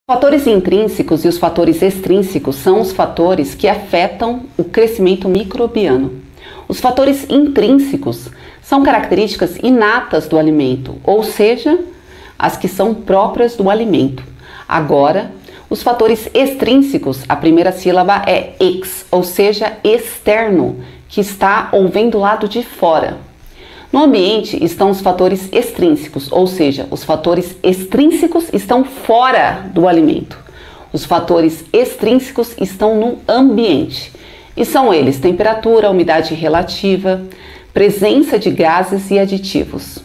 Fatores intrínsecos e os fatores extrínsecos são os fatores que afetam o crescimento microbiano. Os fatores intrínsecos são características inatas do alimento, ou seja, as que são próprias do alimento. Agora, os fatores extrínsecos, a primeira sílaba é ex, ou seja, externo, que está ou vem do lado de fora. No ambiente estão os fatores extrínsecos, ou seja, os fatores extrínsecos estão fora do alimento. Os fatores extrínsecos estão no ambiente. E são eles: temperatura, umidade relativa, presença de gases e aditivos.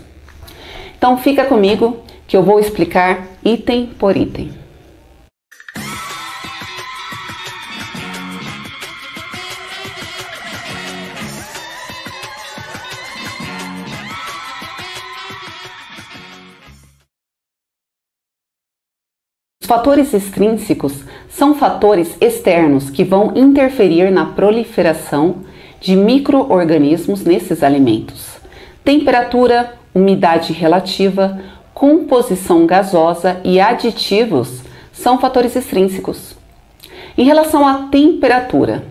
Então fica comigo que eu vou explicar item por item. Os fatores extrínsecos são fatores externos que vão interferir na proliferação de micro-organismos nesses alimentos. Temperatura, umidade relativa, composição gasosa e aditivos são fatores extrínsecos. Em relação à temperatura,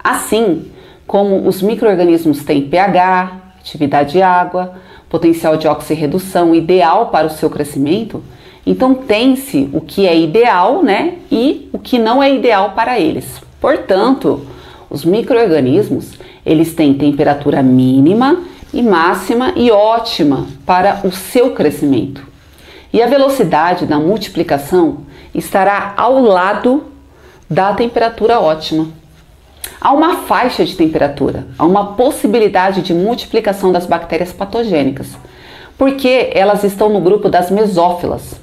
assim como os micro-organismos têm pH, atividade de água, potencial de oxirredução ideal para o seu crescimento, então tem-se o que é ideal, né, e o que não é ideal para eles. Portanto, os micro-organismos, eles têm temperatura mínima e máxima e ótima para o seu crescimento. E a velocidade da multiplicação estará ao lado da temperatura ótima. Há uma faixa de temperatura, há uma possibilidade de multiplicação das bactérias patogênicas, porque elas estão no grupo das mesófilas.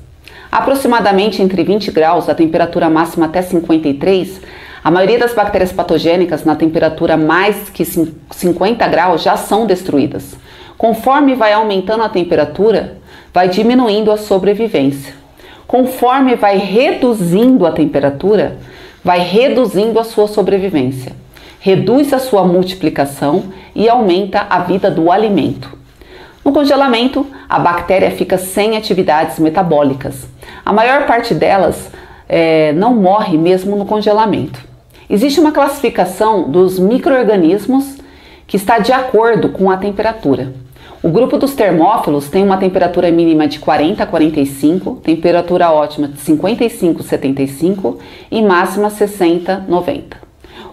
Aproximadamente entre 20 graus, a temperatura máxima até 53, a maioria das bactérias patogênicas na temperatura mais que 50 graus já são destruídas. Conforme vai aumentando a temperatura, vai diminuindo a sobrevivência. Conforme vai reduzindo a temperatura, vai reduzindo a sua sobrevivência. Reduz a sua multiplicação e aumenta a vida do alimento. No congelamento, a bactéria fica sem atividades metabólicas. A maior parte delas não morre mesmo no congelamento. Existe uma classificação dos micro-organismos que está de acordo com a temperatura. O grupo dos termófilos tem uma temperatura mínima de 40 a 45, temperatura ótima de 55 a 75 e máxima 60 a 90.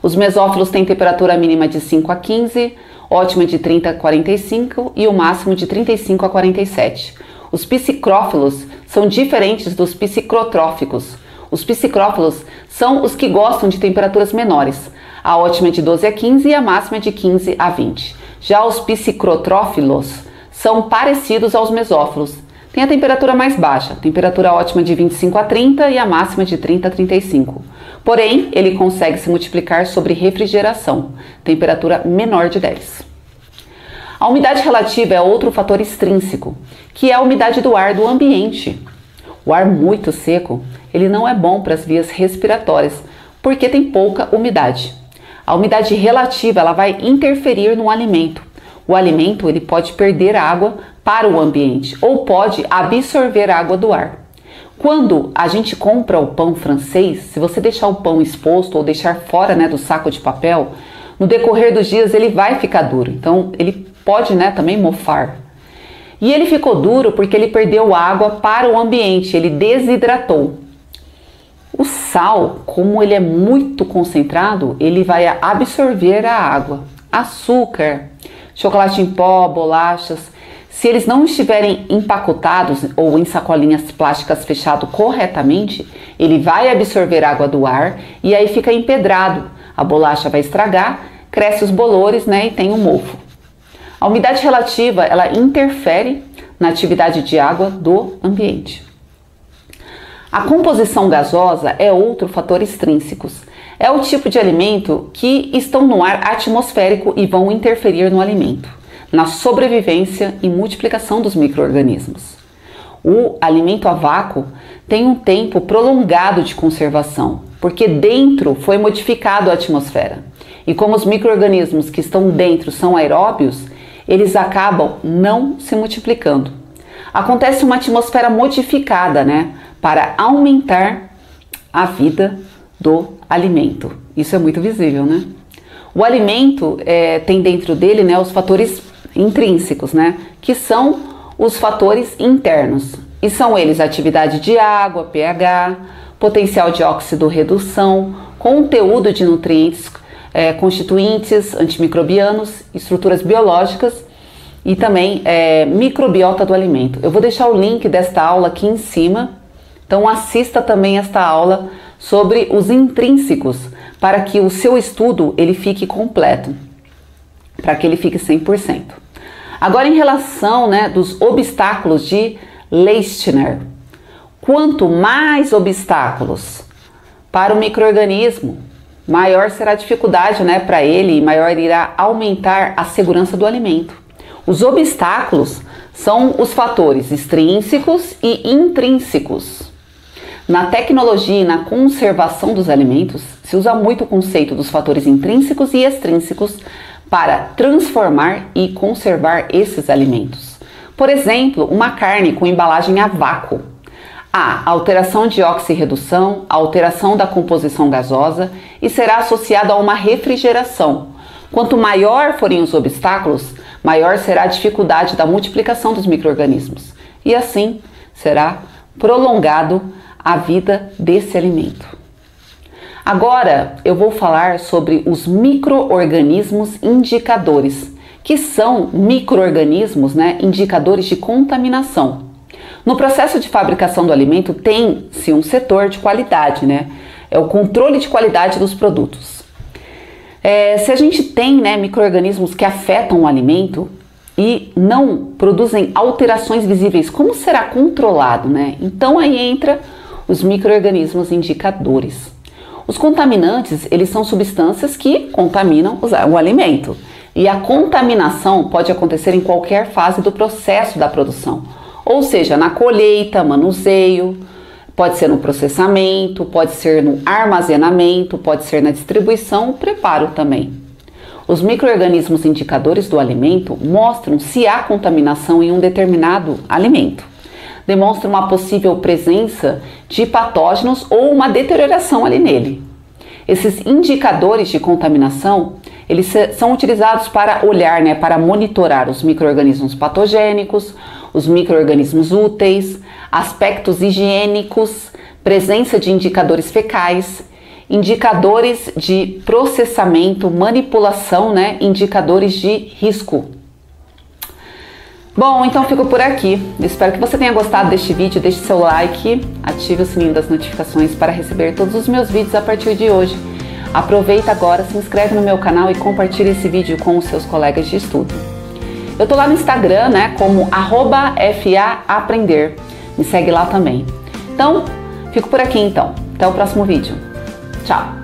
Os mesófilos têm temperatura mínima de 5 a 15, ótima de 30 a 45 e o máximo de 35 a 47. Os psicrófilos são diferentes dos psicrotróficos. Os psicrófilos são os que gostam de temperaturas menores. A ótima é de 12 a 15 e a máxima é de 15 a 20. Já os psicrotrófilos são parecidos aos mesófilos. Tem a temperatura mais baixa, temperatura ótima de 25 a 30 e a máxima de 30 a 35. Porém, ele consegue se multiplicar sobre refrigeração, temperatura menor de 10. A umidade relativa é outro fator extrínseco, que é a umidade do ar do ambiente. O ar muito seco, ele não é bom para as vias respiratórias, porque tem pouca umidade. A umidade relativa, ela vai interferir no alimento. O alimento, ele pode perder água para o ambiente ou pode absorver água do ar. Quando a gente compra o pão francês, se você deixar o pão exposto ou deixar fora, né, do saco de papel, no decorrer dos dias ele vai ficar duro. Então ele pode, né, também mofar. E ele ficou duro porque ele perdeu água para o ambiente, ele desidratou. O sal, como ele é muito concentrado, ele vai absorver a água. Açúcar, chocolate em pó, bolachas, se eles não estiverem empacotados ou em sacolinhas plásticas fechadas corretamente, ele vai absorver água do ar e aí fica empedrado. A bolacha vai estragar, cresce os bolores, né, e tem o mofo. A umidade relativa, ela interfere na atividade de água do ambiente. A composição gasosa é outro fator extrínsego. É o tipo de alimento que estão no ar atmosférico e vão interferir no alimento, na sobrevivência e multiplicação dos micro-organismos. O alimento a vácuo tem um tempo prolongado de conservação, porque dentro foi modificado a atmosfera. E como os micro-organismos que estão dentro são aeróbios, eles acabam não se multiplicando. Acontece uma atmosfera modificada, né, para aumentar a vida do alimento. Isso é muito visível, né? O alimento tem dentro dele, né, os fatores intrínsecos, né, que são os fatores internos. E são eles atividade de água, pH, potencial de oxidorredução, conteúdo de nutrientes, constituintes antimicrobianos, estruturas biológicas e também microbiota do alimento. Eu vou deixar o link desta aula aqui em cima, então assista também esta aula sobre os intrínsecos para que o seu estudo ele fique completo, para que ele fique 100%. Agora em relação, né, dos obstáculos de Leistner. Quanto mais obstáculos para o micro-organismo, maior será a dificuldade, né, para ele e maior irá aumentar a segurança do alimento. Os obstáculos são os fatores extrínsecos e intrínsecos. Na tecnologia e na conservação dos alimentos, se usa muito o conceito dos fatores intrínsecos e extrínsecos para transformar e conservar esses alimentos. Por exemplo, uma carne com embalagem a vácuo. Há alteração de oxirredução, alteração da composição gasosa e será associado a uma refrigeração. Quanto maior forem os obstáculos, maior será a dificuldade da multiplicação dos micro-organismos. E assim será prolongado a vida desse alimento. Agora eu vou falar sobre os micro-organismos indicadores, que são micro-organismos, né, indicadores de contaminação. No processo de fabricação do alimento tem-se um setor de qualidade, né? É o controle de qualidade dos produtos. Se a gente tem, né, micro-organismos que afetam o alimento e não produzem alterações visíveis, como será controlado, né? Então aí entra os micro-organismos indicadores. Os contaminantes, eles são substâncias que contaminam o alimento. E a contaminação pode acontecer em qualquer fase do processo da produção. Ou seja, na colheita, manuseio, pode ser no processamento, pode ser no armazenamento, pode ser na distribuição, preparo também. Os micro-organismos indicadores do alimento mostram se há contaminação em um determinado alimento. Demonstra uma possível presença de patógenos ou uma deterioração ali nele. Esses indicadores de contaminação, eles são utilizados para olhar, né, para monitorar os micro-organismos patogênicos, os micro-organismos úteis, aspectos higiênicos, presença de indicadores fecais, indicadores de processamento, manipulação, né, indicadores de risco. Bom, então fico por aqui. Espero que você tenha gostado deste vídeo. Deixe seu like, ative o sininho das notificações para receber todos os meus vídeos a partir de hoje. Aproveita agora, se inscreve no meu canal e compartilhe esse vídeo com os seus colegas de estudo. Eu tô lá no Instagram, né, como @FAAprender. Me segue lá também. Então, fico por aqui então. Até o próximo vídeo. Tchau!